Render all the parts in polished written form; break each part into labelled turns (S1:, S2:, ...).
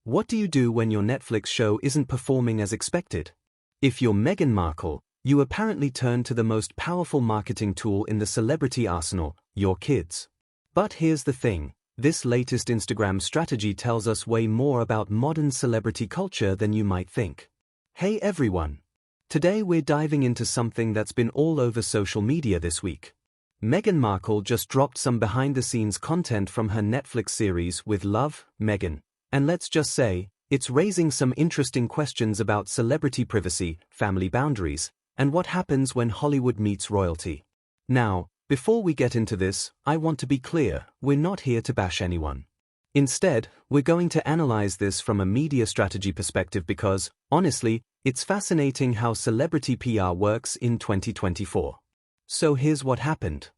S1: What do you do when your Netflix show isn't performing as expected? If you're Meghan Markle, you apparently turn to the most powerful marketing tool in the celebrity arsenal, your kids. But here's the thing, this latest Instagram strategy tells us way more about modern celebrity culture than you might think. Hey everyone! Today we're diving into something that's been all over social media this week. Meghan Markle just dropped some behind-the-scenes content from her Netflix series with Love, Meghan. And let's just say, it's raising some interesting questions about celebrity privacy, family boundaries, and what happens when Hollywood meets royalty. Now, before we get into this, I want to be clear, we're not here to bash anyone. Instead, we're going to analyze this from a media strategy perspective because, honestly, it's fascinating how celebrity PR works in 2024. So here's what happened.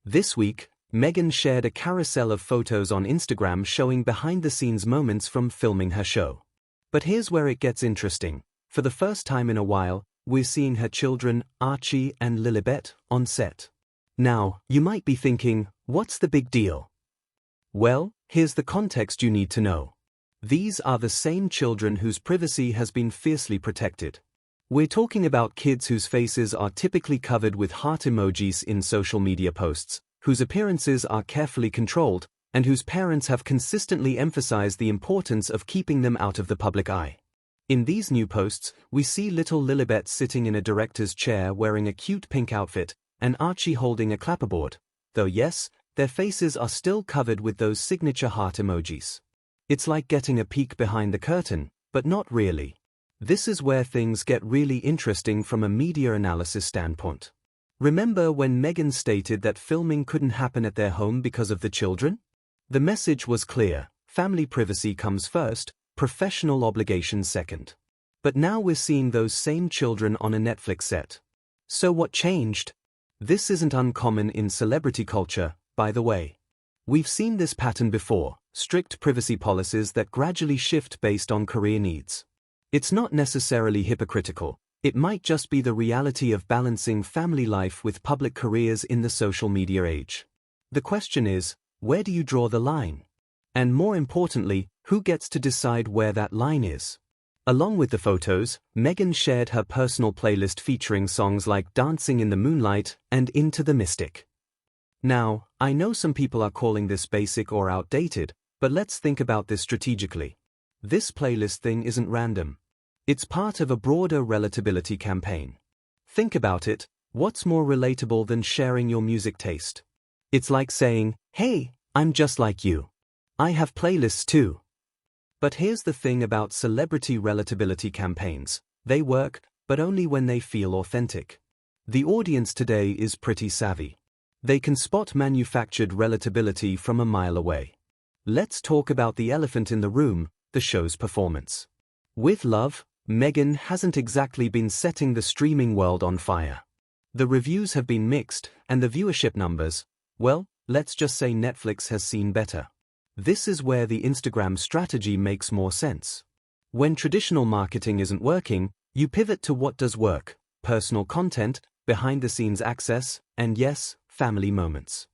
S1: This week, Meghan shared a carousel of photos on Instagram showing behind-the-scenes moments from filming her show. But here's where it gets interesting. For the first time in a while, we're seeing her children, Archie and Lilibet, on set. Now, you might be thinking, what's the big deal? Well, here's the context you need to know. These are the same children whose privacy has been fiercely protected. We're talking about kids whose faces are typically covered with heart emojis in social media posts, whose appearances are carefully controlled, and whose parents have consistently emphasized the importance of keeping them out of the public eye. In these new posts, we see little Lilibet sitting in a director's chair wearing a cute pink outfit, and Archie holding a clapperboard, though yes, their faces are still covered with those signature heart emojis. It's like getting a peek behind the curtain, but not really. This is where things get really interesting from a media analysis standpoint. Remember when Meghan stated that filming couldn't happen at their home because of the children? The message was clear, family privacy comes first, professional obligations second. But now we're seeing those same children on a Netflix set. So what changed? This isn't uncommon in celebrity culture, by the way. We've seen this pattern before, strict privacy policies that gradually shift based on career needs. It's not necessarily hypocritical. It might just be the reality of balancing family life with public careers in the social media age. The question is, where do you draw the line? And more importantly, who gets to decide where that line is? Along with the photos, Meghan shared her personal playlist featuring songs like Dancing in the Moonlight and Into the Mystic. Now, I know some people are calling this basic or outdated, but let's think about this strategically. This playlist thing isn't random. It's part of a broader relatability campaign. Think about it, what's more relatable than sharing your music taste? It's like saying, hey, I'm just like you. I have playlists too. But here's the thing about celebrity relatability campaigns. They work, but only when they feel authentic. The audience today is pretty savvy. They can spot manufactured relatability from a mile away. Let's talk about the elephant in the room, the show's performance. With Love, Meghan hasn't exactly been setting the streaming world on fire. The reviews have been mixed, and the viewership numbers, well, let's just say Netflix has seen better. This is where the Instagram strategy makes more sense. When traditional marketing isn't working, you pivot to what does work: personal content, behind-the-scenes access, and yes, family moments.